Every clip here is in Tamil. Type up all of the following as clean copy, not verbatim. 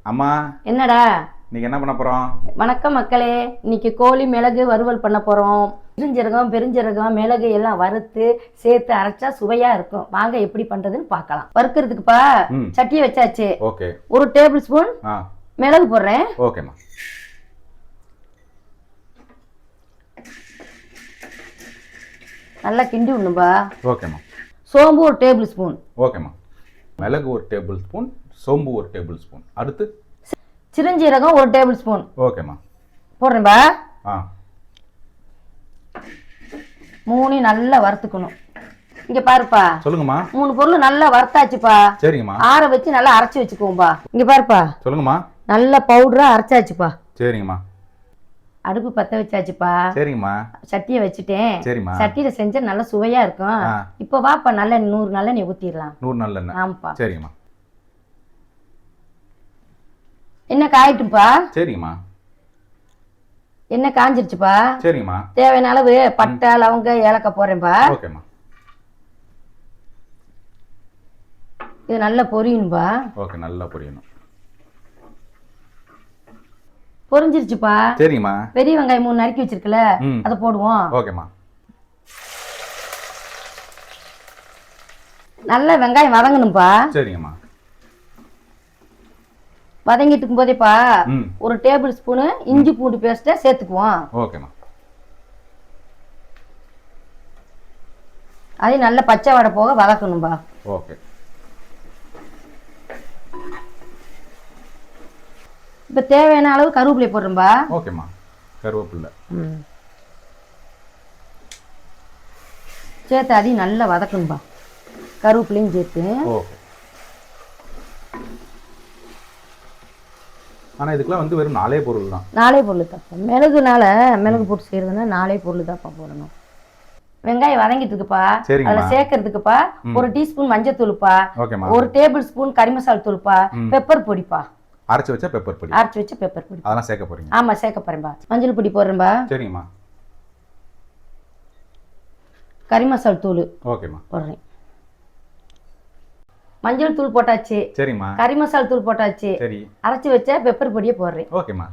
அம்மா என்னடா இன்னைக்கு என்ன பண்ண போறோம்? வணக்கம் மக்களே. இன்னைக்கு கோழி மிளகு வறுவல் பண்ண போறோம். பெருஞ்சீரகம் பெருஞ்சீரகம் மிளகு எல்லாம் வறுத்து சேர்த்து அரைச்சா சுவையா இருக்கும். வாங்க எப்படி பண்றதுன்னு பார்க்கலாம். வறுக்கிறதுக்குப்பா சட்டியை வச்சாச்சு. ஓகே. 1 டேபிள் ஸ்பூன் மிளகு போடுறேன். ஓகேம்மா. நல்லா கிண்டி விடணும்பா. ஓகேம்மா. சோம்பு 1 டேபிள் ஸ்பூன். ஓகேம்மா. மிளகு 1 டேபிள் ஸ்பூன், சோம்பு 1 டேபிள் ஸ்பூன். அடுத்து சிறுஞ்சீரகம் 1 டேபிள் ஸ்பூன். ஓகேம்மா. போடுறேன்பா. மூணையும் நல்லா வறுத்துக்கணும். இங்க பாருப்பா. சொல்லுங்கம்மா. 3 பொருள் நல்லா வறுத்தாச்சுப்பா. சரிங்கம்மா. ஆற வச்சு நல்லா அரைச்சி வச்சுக்குவோம்பா. இங்க பாருப்பா. சொல்லுங்கம்மா. நல்ல பவுடரா அரைச்சாச்சுப்பா. சரிங்கம்மா. அடுப்பு பத்த வச்சாச்சுப்பா. சரிங்கம்மா. சட்டியை வச்சுட்டேன். சரிம்மா. சட்டியில செஞ்சா நல்ல சுவையா இருக்கும். இப்போ வாப்பா நல்ல 100 நல்லெண்ணெய் ஊத்திடலாம். 100 நல்லெண்ணெய். ஆமாப்பா. சரிங்கம்மா. என்ன காயிட்டுப்பா. சரிங்கம்மா. என்ன காஞ்சிருச்சுப்பா. சரிங்கம்மா. தேவையான அளவு பட்டை லவங்க ஏலக்காய் போடுறேன்பா. ஓகேம்மா. இது நல்லா பொரியணும்பா. ஓகே, நல்லா பொரியணும். பொரிஞ்சிருச்சுப்பா. சரிங்கம்மா. பெரிய வெங்காயம் 3 நறுக்கி வச்சிருக்கல, அதை போடுவோம். ஓகேம்மா. நல்ல வெங்காயம் வதங்கணும்பா. சரிங்கம்மா. வதங்கிட்டு இருக்கும் போதேப்பா 1 டேபிள் ஸ்பூனு இஞ்சி பூண்டு பேஸ்ட்டை சேர்த்துக்குவோம். ஓகேம்மா. அது நல்ல பச்சை வடை போக வதக்கணும்பா. ஓகே. இப்போ தேவையான அளவு கருவேப்பிலை போடுறோம்பா. ஓகேம்மா. கருவேப்பிலை சேர்த்து அதையும் நல்லா வதக்கணும்பா. கருவேப்பிலையும் சேர்த்து. ஓகே. ஆனால் இதுக்கெல்லாம் வந்து வெறும் 4 பொருள் தான். 4 பொருள் தான்ப்பா. மிளகுனால மிளகு போட்டு செய்யறதுனா 4 பொருள் தான்ப்பா போடணும். வெங்காயம் வதங்கிட்டு இருக்குப்பா. அதில் சேர்க்கறதுக்குப்பா 1 டீஸ்பூன் மஞ்சத்தூள்ப்பா. ஓகேம்மா. 1 டேபிள் ஸ்பூன் கறி மசாலா தூள்ப்பா. பெப்பர் பொடிப்பா. அரைச்சு வச்ச பெப்பர் பொடி. அரைச்சு வச்ச பெப்பர் பொடி. அதெல்லாம் சேர்க்க போறீங்க? ஆமா, சேர்க்க போறேன்பா. மஞ்சள் பொடி போடுறேன்பா. சரிங்கம்மா. கறி மசாலா தூள். ஓகேம்மா. போடுறேன். மஞ்சள் தூள் போட்டாச்சு. சரிம்மா. கறி மசாலா தூள் போட்டாச்சு. சரி. அரைச்சு வச்ச பெப்பர் பொடியை போடுறேன். ஓகேம்மா.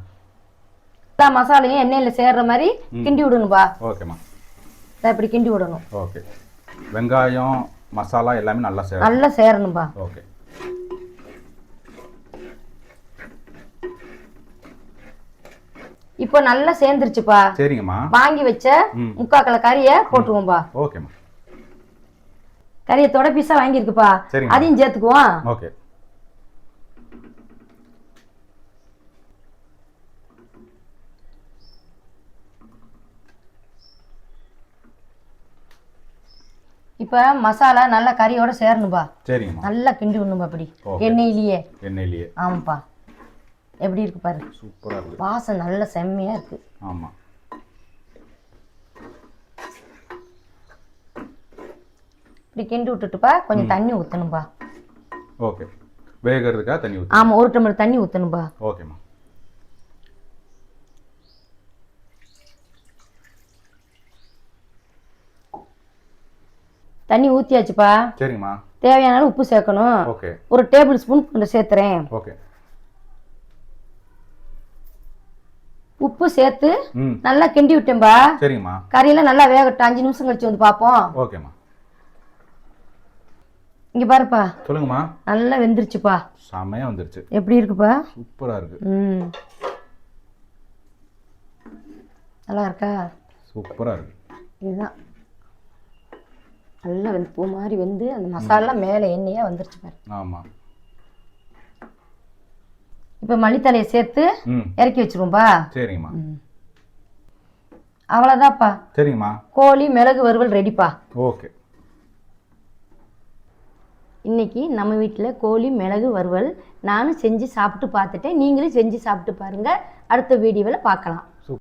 எல்லா மசாலையும் எண்ணெயில சேர்ற மாதிரி கிண்டி விடணும்பா. ஓகேம்மா. இப்படி கிண்டி விடணும். ஓகே. வெங்காயம் மசாலா எல்லாமே நல்லா சேரணும். நல்லா சேரணும்பா. ஓகே. இப்போ நல்லா சேர்ந்துருச்சுப்பா. சரிங்கம்மா. வாங்கி வச்ச 3/4 கிலோ கறியை போட்டுவோம்பா. ஓகேம்மா. கறியை தொட பீஸா வாங்கியிருக்குப்பா, அதையும் சேர்த்துக்குவோம். ஓகே. இப்ப மசாலா நல்லா கறியோட சேரணும்பா. சரிங்கம்மா. நல்லா கிண்டி விடணும்பா. அப்படி எண்ணெயிலேயே. எண்ணெயிலேயே. ஆமாப்பா. எப்படி இருக்கு பாரு. சூப்பரா இருக்கு. வாசம் நல்ல செம்மையா இருக்கு. ஆமா. இப்படி கிண்டி விட்டுட்டுப்பா கொஞ்சம் தண்ணி ஊற்றணும்பா. ஓகே. வேகிறதுக்காக தண்ணி ஊற்றணும். ஆமாம், 1 டம்ளர் தண்ணி ஊற்றணும்பா. ஓகேம்மா. தண்ணி ஊற்றியாச்சுப்பா. சரிங்கம்மா. தேவையான அளவு உப்பு சேர்க்கணும். ஓகே. 1 டேபிள் ஸ்பூன் கொஞ்சம் சேர்த்துறேன். ஓகே. உப்பு சேர்த்து நல்லா கிண்டி விட்டேன்பா. சரிங்கம்மா. கறியெல்லாம் நல்லா வேகட்டும். 5 நிமிஷம் கழிச்சு வந்து பார்ப்போம். ஓகேம்மா. இங்க பாருப்பா. சொல்லுங்கம்மா. நல்லா வெந்துருச்சுப்பா. செமையா வந்துருச்சு. எப்படி இருக்குப்பா? சூப்பரா இருக்கு. நல்லா இருக்கா? சூப்பரா இருக்கு. இதுதான் நல்லா வெந்து பூ மாதிரி வெந்து அந்த மசாலா மேலே எண்ணெயா வந்துருச்சு பாரு. ஆமா. இப்போ மல்லித்தலையை சேர்த்து இறக்கி வச்சிருவோம்பா. சரிங்கம்மா. அவ்வளோதான்ப்பா. சரிங்கம்மா. கோழி மிளகு வறுவல் ரெடிப்பா. ஓகே. இன்னைக்கு நம்ம வீட்டில் கோழி மிளகு வறுவல் நானும் செஞ்சு சாப்பிட்டு பார்த்துட்டேன். நீங்களும் செஞ்சு சாப்பிட்டு பாருங்கள். அடுத்த வீடியோவில் பார்க்கலாம்.